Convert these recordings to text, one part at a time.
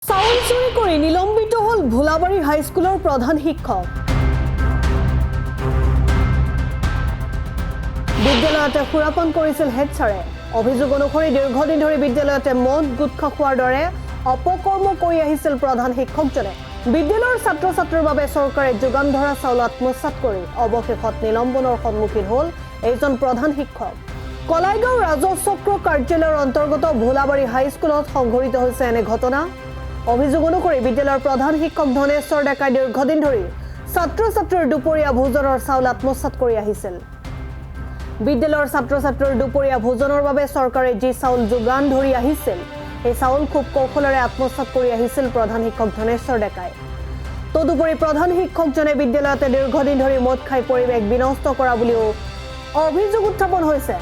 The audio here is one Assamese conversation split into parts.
চাউল চুৰি কৰি নিলম্বিত হল ভোলাবাৰী হাইস্কুলৰ প্ৰধান শিক্ষক। বিদ্যালয়তে সুৰাপান কৰিছিল হেড ছাৰে। অভিযোগ অনুসৰি দীৰ্ঘদিন ধৰি বিদ্যালয়তে মদ গুটখা খোৱাৰ দৰে অপকৰ্ম কৰি আহিছিল প্ৰধান শিক্ষকজনে। বিদ্যালয়ৰ ছাত্ৰ ছাত্ৰীৰ বাবে চৰকাৰে যোগান ধৰা চাউল আত্মসাৎ কৰি অৱশেষত নিলম্বনৰ সন্মুখীন হল এইজন প্ৰধান শিক্ষক। কলাইগাঁও ৰাজচক্ৰ কাৰ্যালয়ৰ অন্তৰ্গত ভোলাবাৰী হাইস্কুলত সংঘটিত হৈছে এনে ঘটনা। অভিযোগ অনুসৰি বিদ্যালয়ৰ প্ৰধান শিক্ষক ধনেশ্বৰ ডেকাই দীৰ্ঘদিন ধৰি ছাত্ৰ ছাত্ৰীৰ দুপৰীয়া ভোজনৰ চাউল আত্মসাৎ কৰি আহিছিল। বিদ্যালয়ৰ ছাত্ৰ ছাত্ৰীৰ দুপৰীয়া ভোজনৰ বাবে চৰকাৰে যি চাউল যোগান ধৰি আহিছিল সেই চাউল খুব কৌশলেৰে আত্মসাৎ কৰি আহিছিল প্ৰধান শিক্ষক ধনেশ্বৰ ডেকাই। তদুপৰি প্ৰধান শিক্ষকজনে বিদ্যালয়তে দীৰ্ঘদিন ধৰি মদ খাই পৰিৱেশ বিনষ্ট কৰা বুলিও অভিযোগ উত্থাপন হৈছে।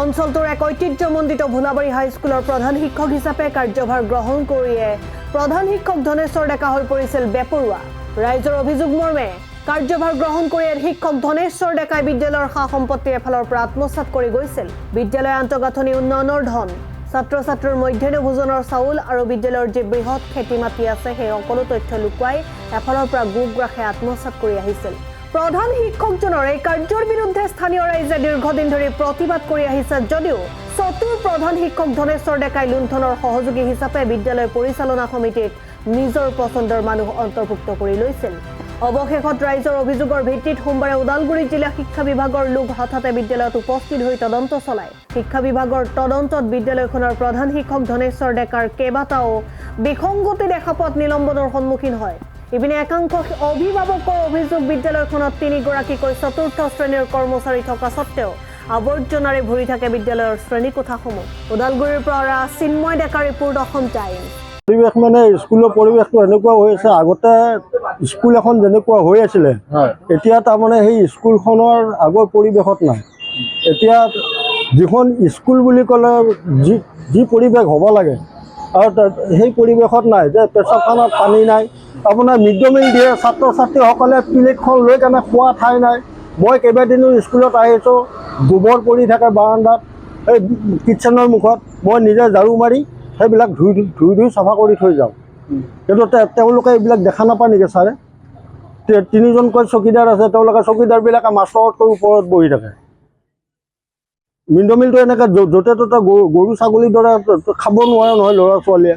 অঞ্চলটোৰ এক ঐতিহ্যমণ্ডিত ভোলাবাৰী হাইস্কুলৰ প্ৰধান শিক্ষক হিচাপে কাৰ্যভাৰ গ্ৰহণ কৰিয়ে প্ৰধান শিক্ষক ধনেশ্বৰ ডেকা হৈ পৰিছিল বেপৰুৱা। ৰাইজৰ অভিযোগ মৰ্মে কাৰ্যভাৰ গ্ৰহণ কৰি শিক্ষক ধনেশ্বৰ ডেকাই বিদ্যালয়ৰ সা সম্পত্তি এফালৰ পৰা আত্মসাৎ কৰি গৈছিল। বিদ্যালয়ৰ আন্তঃগাঁথনি উন্নয়নৰ ধন, ছাত্ৰ ছাত্ৰীৰ মধ্যাহ্ন ভোজনৰ চাউল আৰু বিদ্যালয়ৰ যি বৃহৎ খেতি মাটি আছে সেই সকলো তথ্য লুকুৱাই এফালৰ পৰা গোগ্ৰাসে আত্মসাৎ কৰি আহিছিল। প্ৰধান শিক্ষকজনৰ এই কাৰ্যৰ বিৰুদ্ধে স্থানীয় ৰাইজে দীৰ্ঘদিন ধৰি প্ৰতিবাদ কৰি আহিছে যদিও চতুৰ প্ৰধান শিক্ষক ধনেশ্বৰ ডেকাই লুণ্ঠনৰ সহযোগী হিচাপে বিদ্যালয় পৰিচালনা সমিতিত নিজৰ পচন্দৰ মানুহ অন্তৰ্ভুক্ত কৰি লৈছিল। অৱশেষত ৰাইজৰ অভিযোগৰ ভিত্তিত সোমবাৰে ওদালগুৰি জিলা শিক্ষা বিভাগৰ লোক হঠাতে বিদ্যালয়ত উপস্থিত হৈ তদন্ত চলায়। শিক্ষা বিভাগৰ তদন্তত বিদ্যালয়খনৰ প্ৰধান শিক্ষক ধনেশ্বৰ ডেকাৰ কেইবাটাও বিসংগতি দেখা পোৱাত নিলম্বনৰ সন্মুখীন হয়। ইপিনে একাংশ অভিভাৱকৰ অভিযোগ বিদ্যালয়খনত 3গৰাকীকৈ চতুৰ্থ শ্ৰেণীৰ কৰ্মচাৰী থকা স্বত্তেও আৱৰ্জনাৰে ভৰি থাকে বিদ্যালয়ৰ শ্ৰেণীকোঠাসমূহ। ওদালগুৰিৰ পৰা চিন্ময় ডেকাৰ ৰিপোৰ্ট অসম টাইমছ। পৰিৱেশ মানে স্কুলৰ পৰিৱেশটো এনেকুৱা হৈ আছে, আগতে স্কুল এখন যেনেকুৱা হৈ আছিলে এতিয়া তাৰমানে সেই স্কুলখনৰ আগৰ পৰিৱেশত নাই। এতিয়া যিখন স্কুল বুলি ক'লে যি পৰিৱেশ হ'ব লাগে আৰু সেই পৰিৱেশত নাই। যে পেচাবখানাত পানী নাই, আপোনাৰ মিড ডে মিল দিয়ে, ছাত্ৰ ছাত্ৰীসকলে প্লেটখন লৈ কেনে খোৱা ঠাই নাই। মই কেইবাদিনো স্কুলত আহিছোঁ, গোবৰ পৰি থাকে বাৰান্দাত, এই কিটচেনৰ মুখত। মই নিজে ঝাৰু মাৰি সেইবিলাক ধুই চাফা কৰি থৈ যাওঁ। কিন্তু তেওঁলোকে এইবিলাক দেখা নাপায় নেকি ছাৰে? 3জনকৈ চকীদাৰ আছে, তেওঁলোকে চকীদাৰবিলাকে মাষ্টৰতকৈ ওপৰত বহি থাকে। মিড ডে মিলটো এনেকৈ য'তে ত'তে গৰু ছাগলীৰ দৰে খাব নোৱাৰে নহয় ল'ৰা ছোৱালীয়ে।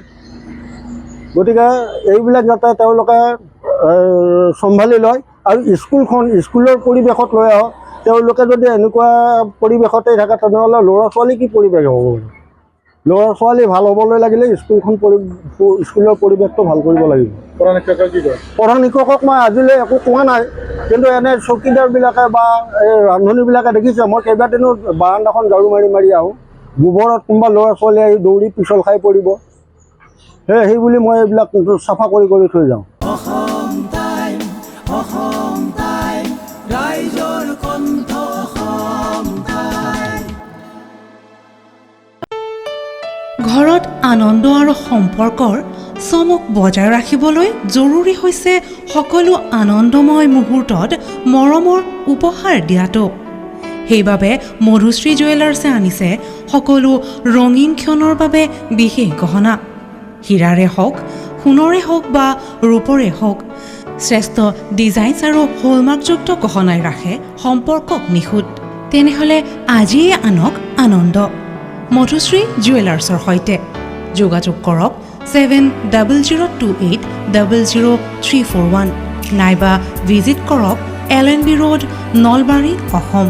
গতিকে এইবিলাক যাতে তেওঁলোকে চম্ভালি লয় আৰু স্কুলৰ পৰিৱেশত লৈ আহক। তেওঁলোকে যদি এনেকুৱা পৰিৱেশতেই থাকে তেনেহ'লে ল'ৰা ছোৱালী কি পৰিৱেশ হ'ব? ল'ৰা ছোৱালী ভাল হ'বলৈ লাগিলে স্কুলৰ পৰিৱেশটো ভাল কৰিব লাগিব। প্ৰধান শিক্ষকক মই আজিলৈ একো কোৱা নাই, কিন্তু এনে চকীদাৰবিলাকে বা এই ৰান্ধনীবিলাকে দেখিছে মই কেইবাদিনো বাৰান্দাখন ঝাৰু মাৰি আহোঁ। গোবৰত কোনোবা ল'ৰা ছোৱালী আহি দৌৰি পিছল খাই পৰিব, সেই বুলি মই এইবিলাক চাফা কৰি থৈ যাওঁ। ঘৰত আনন্দ আৰু সম্পৰ্কৰ চমক বজাই ৰাখিবলৈ জৰুৰী হৈছে সকলো আনন্দময় মুহূৰ্তত মৰমৰ উপহাৰ দিয়াটো। সেইবাবে মধুশ্ৰী জুৱেলাৰ্ছে আনিছে সকলো ৰঙীন ক্ষণৰ বাবে বিশেষ গহনা। হীৰাৰে হওক, সোণৰে হওক বা ৰূপৰে হওক, শ্ৰেষ্ঠ ডিজাইনছ আৰু হলমাৰ্কযুক্ত গহনাই ৰাখে সম্পৰ্কক নিখুঁত। তেনেহ'লে আজিয়ে আনক আনন্দ মধুশ্ৰী জুৱেলাৰ্ছৰ সৈতে। যোগাযোগ কৰক 7002800341 নাইবা ভিজিট কৰক LNB ৰোড, নলবাৰী, অসম।